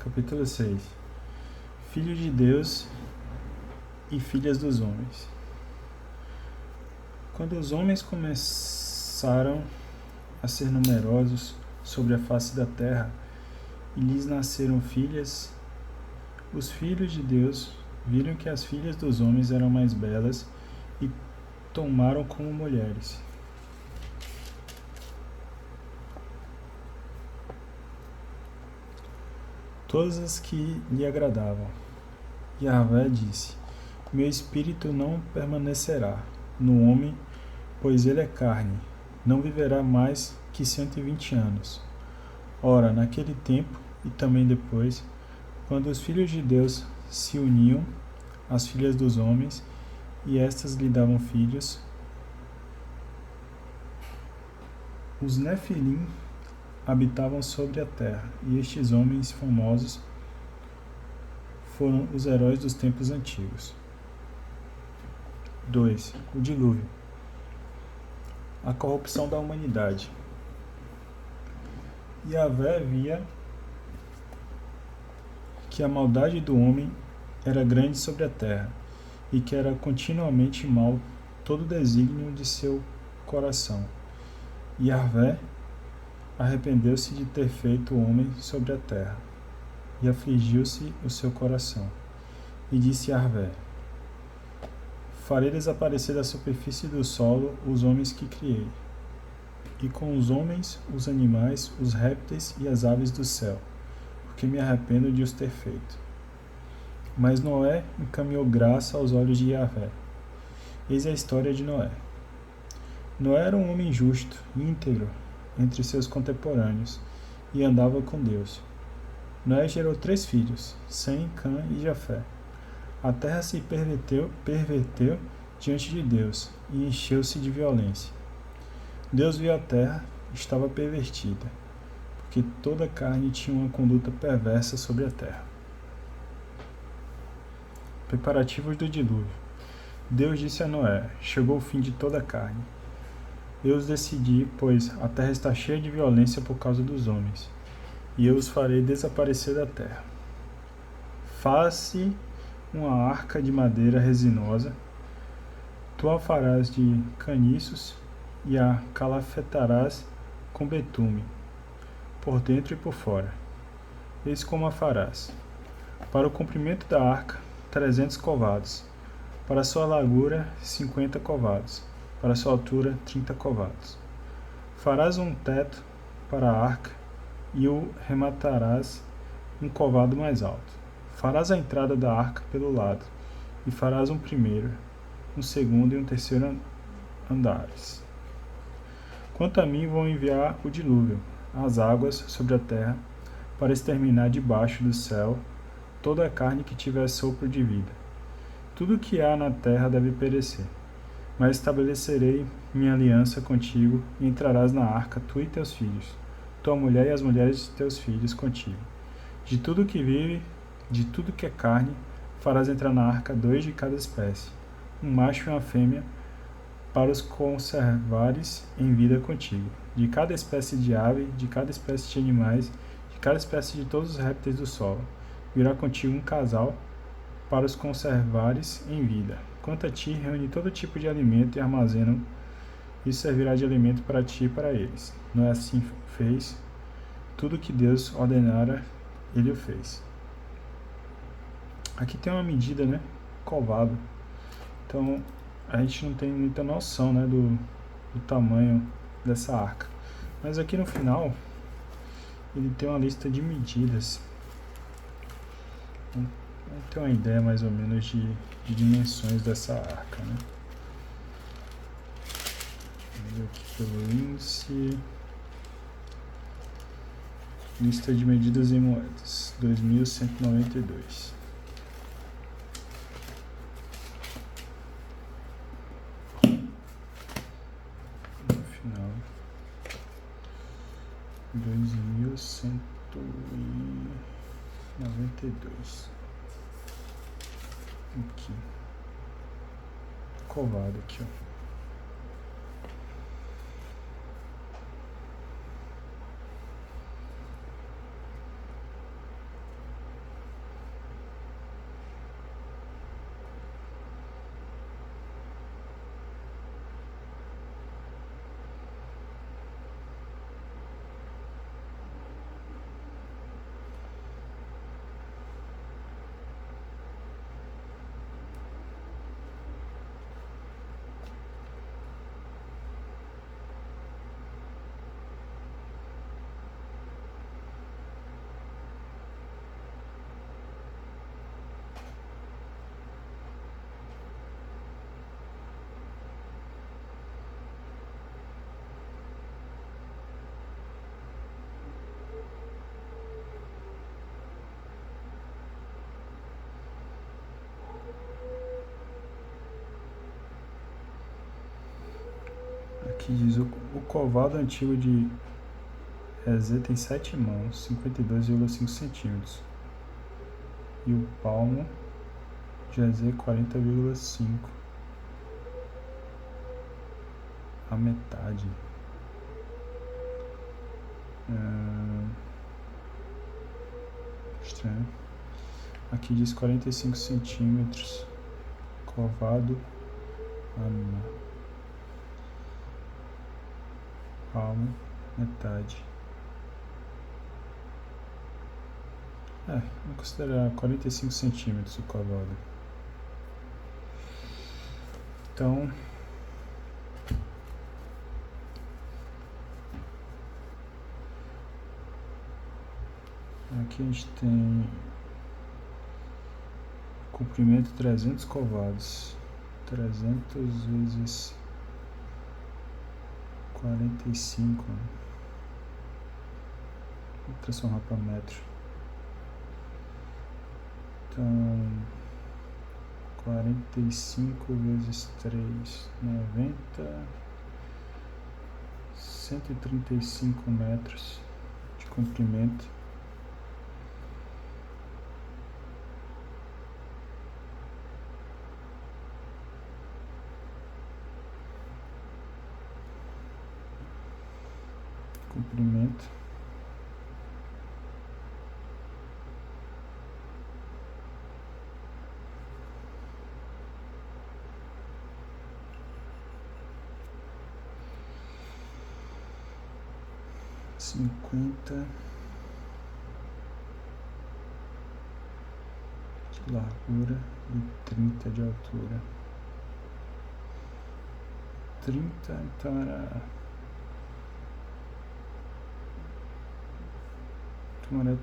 Capítulo 6. Filho de Deus e filhas dos homens. Quando os homens começaram a ser numerosos sobre a face da terra, e lhes nasceram filhas, os filhos de Deus viram que as filhas dos homens eram mais belas e tomaram como mulheres. Todas as que lhe agradavam. E Yahvé disse: Meu espírito não permanecerá no homem, pois ele é carne, não viverá mais que 120 anos. Ora, naquele tempo, e também depois, quando os filhos de Deus se uniam às filhas dos homens, e estas lhe davam filhos, os Nefilim habitavam sobre a terra, e estes homens famosos foram os heróis dos tempos antigos. 2. O dilúvio. A corrupção da humanidade. Yahvé via que a maldade do homem era grande sobre a terra, e que era continuamente mau todo o desígnio de seu coração. Yahvé arrependeu-se de ter feito o homem sobre a terra, e afligiu-se o seu coração. E disse Yahvé: Farei desaparecer da superfície do solo os homens que criei, e com os homens, os animais, os répteis e as aves do céu, porque me arrependo de os ter feito. Mas Noé encaminhou graça aos olhos de Yahvé. Eis a história de Noé. Noé era um homem justo e íntegro entre seus contemporâneos, e andava com Deus. Noé gerou 3 filhos, Sem, Cã e Jafé. A terra se perverteu diante de Deus, e encheu-se de violência. Deus viu a terra, estava pervertida, porque toda a carne tinha uma conduta perversa sobre a terra. Preparativos do dilúvio. Deus disse a Noé: Chegou o fim de toda a carne. Eu os decidi, pois a terra está cheia de violência por causa dos homens, e eu os farei desaparecer da terra. Faze uma arca de madeira resinosa, tu a farás de caniços e a calafetarás com betume, por dentro e por fora. Eis como a farás. Para o comprimento da arca, 300 covados. Para sua largura, 50 covados. Para sua altura, 30 covados. Farás um teto para a arca e o rematarás um covado mais alto. Farás a entrada da arca pelo lado, e farás um primeiro, um segundo e um terceiro andares. Quanto a mim, vou enviar o dilúvio, as águas sobre a terra, para exterminar debaixo do céu toda a carne que tiver sopro de vida. Tudo que há na terra deve perecer. Mas estabelecerei minha aliança contigo, e entrarás na arca, tu e teus filhos, tua mulher e as mulheres de teus filhos contigo. De tudo que vive, de tudo que é carne, farás entrar na arca 2 de cada espécie, um macho e uma fêmea, para os conservares em vida contigo. De cada espécie de ave, de cada espécie de animais, de cada espécie de todos os répteis do solo, virá contigo um casal, para os conservares em vida. Quanto a ti, reúne todo tipo de alimento e armazena-o, isso servirá de alimento para ti e para eles. Não é assim fez? Tudo que Deus ordenara, ele o fez. Aqui tem uma medida, né? Covado. Então, a gente não tem muita noção, né, do tamanho dessa arca. Mas aqui no final, ele tem uma lista de medidas. Vamos ter uma ideia mais ou menos de dimensões dessa arca, né? Vamos ver aqui pelo índice. Lista de medidas em moedas, 2.192. No final, 2.192. Aqui. Covado aqui, ó. Aqui diz o covado antigo de EZ tem 7 mãos, 52,5 centímetros. E o palmo de EZ 40,5. A metade. Estranho. Aqui diz 45 centímetros. Covado. Palmo. Metade. Vou considerar 45 centímetros o cavalo. Então, aqui a gente tem comprimento 300 covados. 300 vezes 45. Vou transformar para metro. Então, 45 vezes 3, 90, 135 metros de comprimento. Comprimento. ,50 de largura e 30 de altura. 30, então era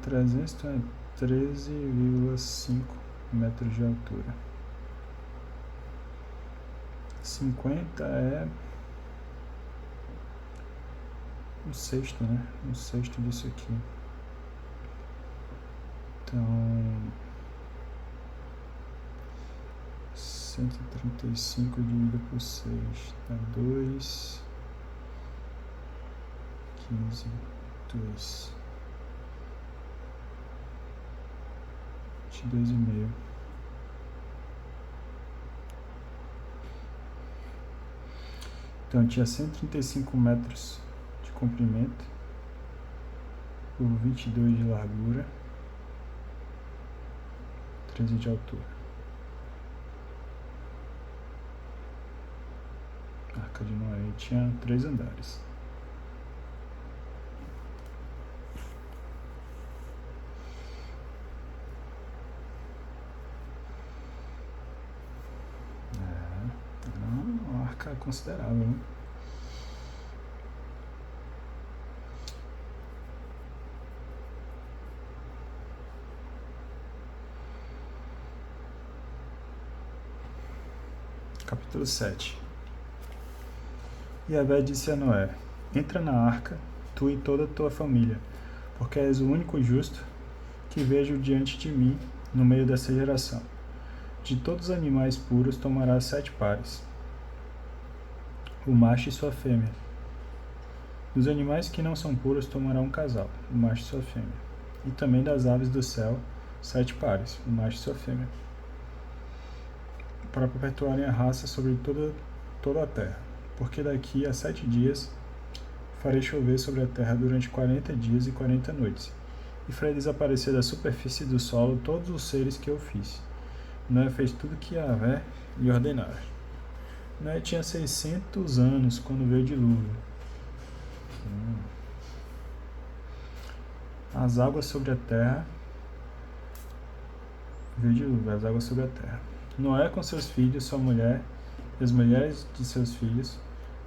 300, então é 13,5 metros de altura. 50 é um sexto, né? Um sexto disso aqui. Então, 135 dividido por 6 dá 2, 15, 2, 22,5. Então tinha 135 metros de comprimento por 22 de largura, 13 de altura. A Arca de Noé tinha 3 andares. Era uma arca considerável, né? Capítulo 7. Yahvé disse a Noé: entra na arca, tu e toda a tua família, porque és o único justo que vejo diante de mim no meio dessa geração. De todos os animais puros tomarás 7 pares, o macho e sua fêmea. Dos animais que não são puros tomará um casal, o macho e sua fêmea. E também das aves do céu, 7 pares, o macho e sua fêmea, para perpetuarem a raça sobre toda a terra. Porque daqui a 7 dias farei chover sobre a terra durante 40 dias e 40 noites, e farei desaparecer da superfície do solo todos os seres que eu fiz. Noé fez tudo que Yahvé lhe ordenara. Noé tinha 600 anos quando veio o dilúvio. As águas sobre a terra. Veio o dilúvio, as águas sobre a terra. Noé com seus filhos, sua mulher e as mulheres de seus filhos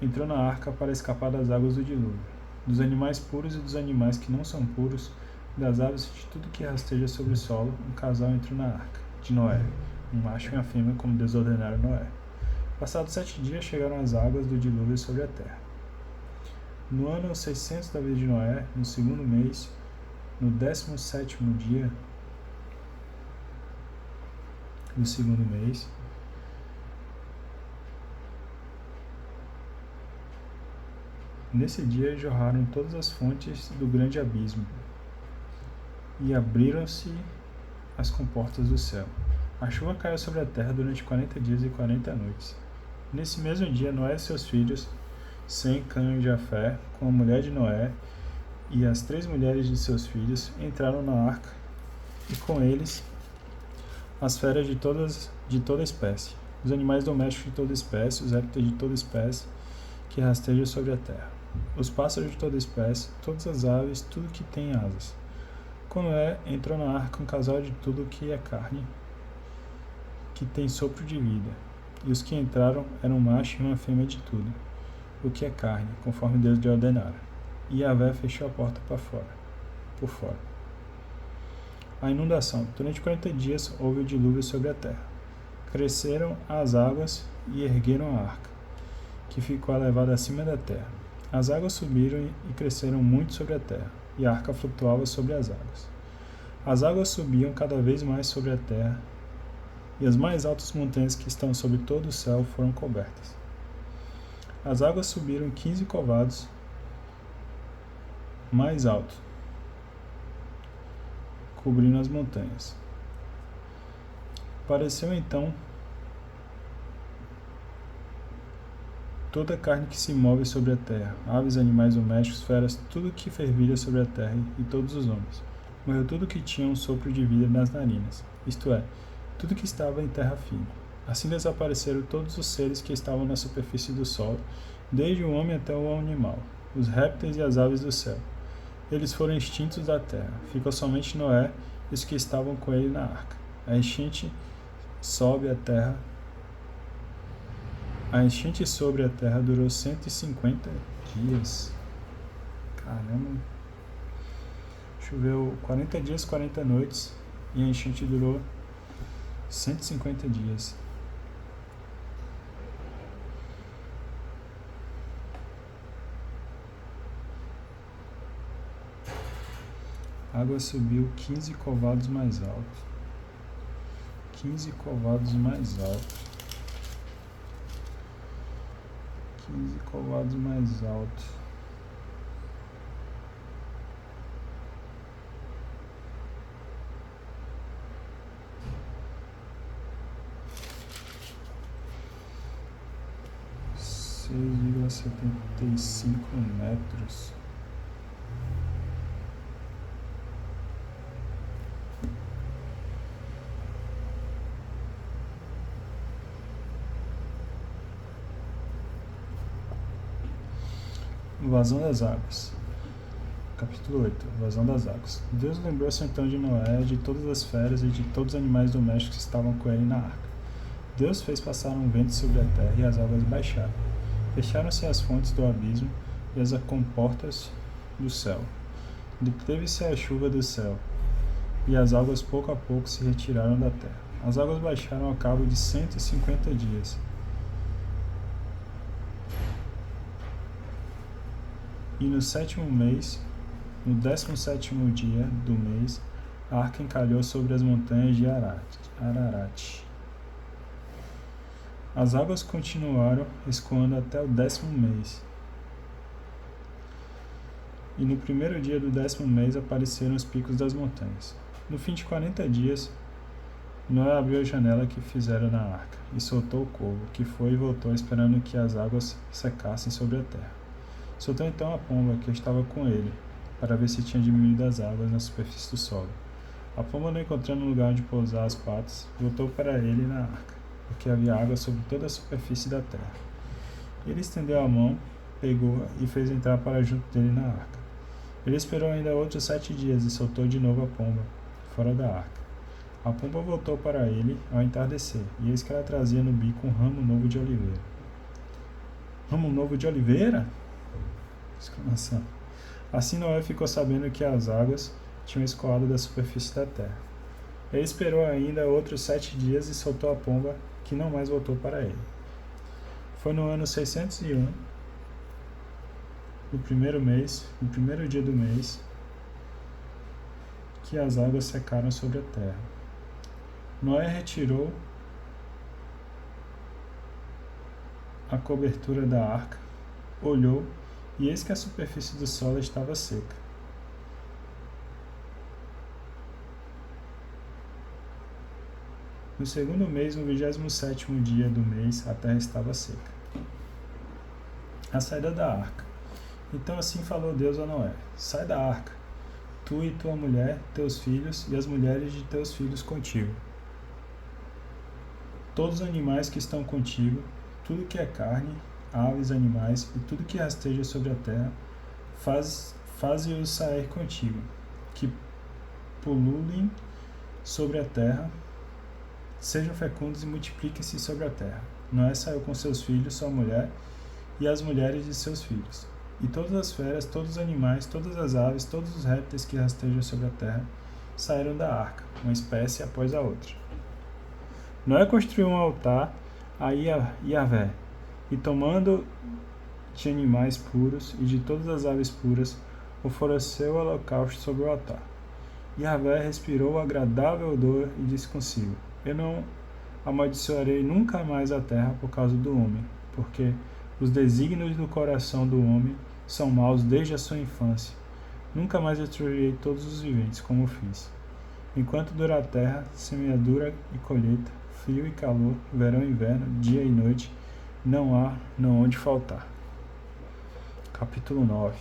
entrou na arca para escapar das águas do dilúvio, dos animais puros e dos animais que não são puros, das aves e de tudo que rasteja sobre o solo. Um casal entrou na arca de Noé, um macho e uma fêmea, como Deus ordenara a Noé. Passados 7 dias chegaram as águas do dilúvio sobre a terra. No ano 600 da vida de Noé, no segundo mês, no 17º dia do segundo mês, Nesse dia jorraram todas as fontes do grande abismo, e abriram-se as comportas do céu. A chuva caiu sobre a terra durante 40 dias e 40 noites. Nesse mesmo dia, Noé e seus filhos, Sem, Cã e Jafé, com a mulher de Noé e as 3 mulheres de seus filhos, entraram na arca, e com eles as feras de toda espécie, os animais domésticos de toda espécie, os répteis de toda espécie que rastejam sobre a terra, os pássaros de toda espécie, todas as aves, tudo que tem asas. Com Noé entrou na arca um casal de tudo que é carne, que tem sopro de vida. E os que entraram eram um macho e uma fêmea de tudo, o que é carne, conforme Deus lhe ordenara. E Yahvé fechou a porta por fora. A inundação. Durante 40 dias houve o dilúvio sobre a terra. Cresceram as águas e ergueram a arca, que ficou elevada acima da terra. As águas subiram e cresceram muito sobre a terra, e a arca flutuava sobre as águas. As águas subiam cada vez mais sobre a terra, e as mais altas montanhas que estão sobre todo o céu foram cobertas. As águas subiram 15 covados mais alto, cobrindo as montanhas. Apareceu então toda a carne que se move sobre a terra, aves, animais domésticos, feras, tudo que fervilha sobre a terra, e todos os homens. Morreu tudo que tinha um sopro de vida nas narinas, isto é, tudo que estava em terra firme. Assim desapareceram todos os seres que estavam na superfície do solo, desde o homem até o animal, os répteis e as aves do céu. Eles foram extintos da terra. Ficou somente Noé e os que estavam com ele na arca. A enchente sobre a terra durou 150 dias. Caramba. Choveu 40 dias, 40 noites, e a enchente durou 150 dias. A água subiu 15 covados mais alto. 15 covados mais alto. 15 covados mais alto. ,75 metros. Vazão das águas. Capítulo 8. Vazão das águas. Deus lembrou-se então de Noé, de todas as feras e de todos os animais domésticos que estavam com ele na arca. Deus fez passar um vento sobre a terra e as águas baixaram. Fecharam-se as fontes do abismo e as comportas do céu. Deteve-se a chuva do céu, e as águas pouco a pouco se retiraram da terra. As águas baixaram ao cabo de 150 dias. E no 7º mês, no 17º dia do mês, a arca encalhou sobre as montanhas de Ararat. As águas continuaram escoando até o 10º mês. E no 1º dia do 10º mês apareceram os picos das montanhas. No fim de 40 dias, Noé abriu a janela que fizera na arca e soltou o corvo, que foi e voltou esperando que as águas secassem sobre a terra. Soltou então a pomba que estava com ele, para ver se tinha diminuído as águas na superfície do solo. A pomba, não encontrando lugar onde pousar as patas, voltou para ele na arca, porque havia água sobre toda a superfície da terra. Ele estendeu a mão, pegou e fez entrar para junto dele na arca. Ele esperou ainda outros 7 dias e soltou de novo a pomba, fora da arca. A pomba voltou para ele ao entardecer, e eis que ela trazia no bico um ramo novo de oliveira. Ramo novo de oliveira? Exclamação. Assim Noé ficou sabendo que as águas tinham escoado da superfície da terra. Ele esperou ainda outros 7 dias e soltou a pomba, que não mais voltou para ele. Foi no ano 601, no 1º mês, no 1º dia do mês, que as águas secaram sobre a terra. Noé retirou a cobertura da arca, olhou E eis que a superfície do solo estava seca. No segundo mês, no 27º dia do mês, a terra estava seca. A saída da arca. Então assim falou Deus a Noé: Sai da arca, tu e tua mulher, teus filhos e as mulheres de teus filhos contigo. Todos os animais que estão contigo, tudo que é carne, aves, animais e tudo que rasteja sobre a terra, faze-os sair contigo, que pululem sobre a terra, sejam fecundos e multipliquem-se sobre a terra. Noé saiu com seus filhos, sua mulher e as mulheres de seus filhos. E todas as feras, todos os animais, todas as aves, todos os répteis que rastejam sobre a terra saíram da arca, uma espécie após a outra. Noé construiu um altar a Yahvé, e tomando de animais puros e de todas as aves puras, ofereceu o holocausto sobre o altar. Yahvé respirou o agradável odor e disse consigo: Eu não amaldiçoarei nunca mais a terra por causa do homem, porque os desígnios do coração do homem são maus desde a sua infância. Nunca mais destruirei todos os viventes, como fiz. Enquanto durar a terra, semeadura e colheita, frio e calor, verão e inverno, dia e noite, não há onde faltar. Capítulo 9.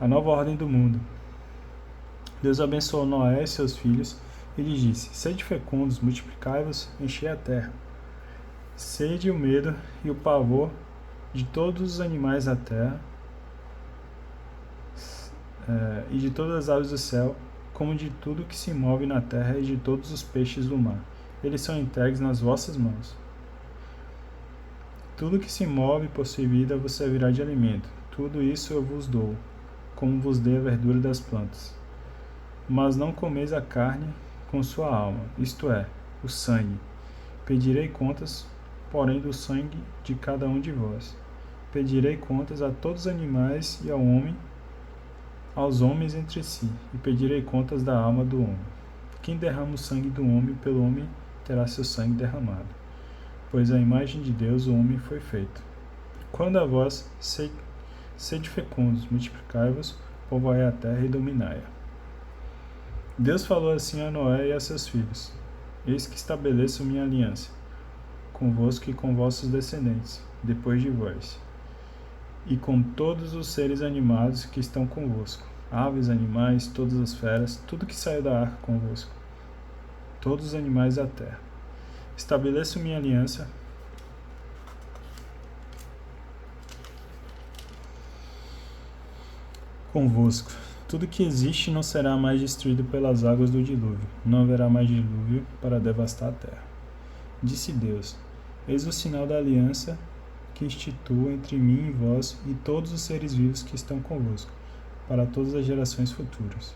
A nova ordem do mundo. Deus abençoou Noé e seus filhos e lhes disse: Sede fecundos, multiplicai-vos, enchei a terra. Sede o medo e o pavor de todos os animais da terra e de todas as aves do céu, como de tudo que se move na terra e de todos os peixes do mar. Eles são entregues nas vossas mãos. Tudo que se move e possui vida vos servirá de alimento. Tudo isso eu vos dou, como vos dei a verdura das plantas. Mas não comeis a carne com sua alma, isto é, o sangue. Pedirei contas, porém, do sangue de cada um de vós. Pedirei contas a todos os animais e aos homens entre si, e pedirei contas da alma do homem. Quem derrama o sangue do homem, pelo homem terá seu sangue derramado, pois a imagem de Deus o homem foi feito. Quando a vós, sede fecundos, multiplicai-vos, povoai a terra e dominai-a. Deus falou assim a Noé e a seus filhos: Eis que estabeleço minha aliança convosco e com vossos descendentes, depois de vós, e com todos os seres animados que estão convosco, aves, animais, todas as feras, tudo que saiu da arca convosco, todos os animais da terra. Estabeleço minha aliança convosco. Tudo que existe não será mais destruído pelas águas do dilúvio. Não haverá mais dilúvio para devastar a terra. Disse Deus: Eis o sinal da aliança que instituo entre mim e vós e todos os seres vivos que estão convosco, para todas as gerações futuras.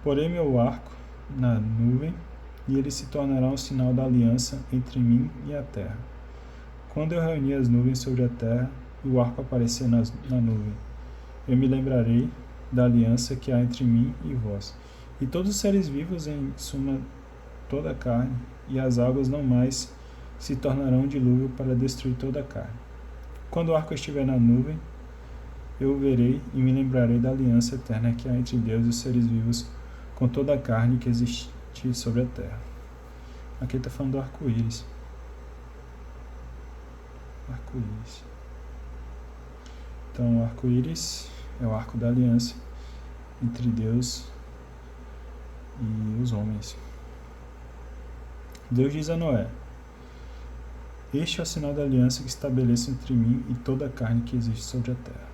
Porei meu arco na nuvem, e ele se tornará um sinal da aliança entre mim e a terra. Quando eu reunir as nuvens sobre a terra e o arco aparecer na nuvem, eu me lembrarei da aliança que há entre mim e vós, e todos os seres vivos, em suma toda a carne, e as águas não mais se tornarão um dilúvio para destruir toda a carne. Quando o arco estiver na nuvem, eu o verei e me lembrarei da aliança eterna que há entre Deus e os seres vivos com toda a carne que existe sobre a terra. Aqui está falando do arco-íris. Arco-íris. Então, o arco-íris é o arco da aliança entre Deus e os homens. Deus diz a Noé: Este é o sinal da aliança que estabeleço entre mim e toda a carne que existe sobre a terra.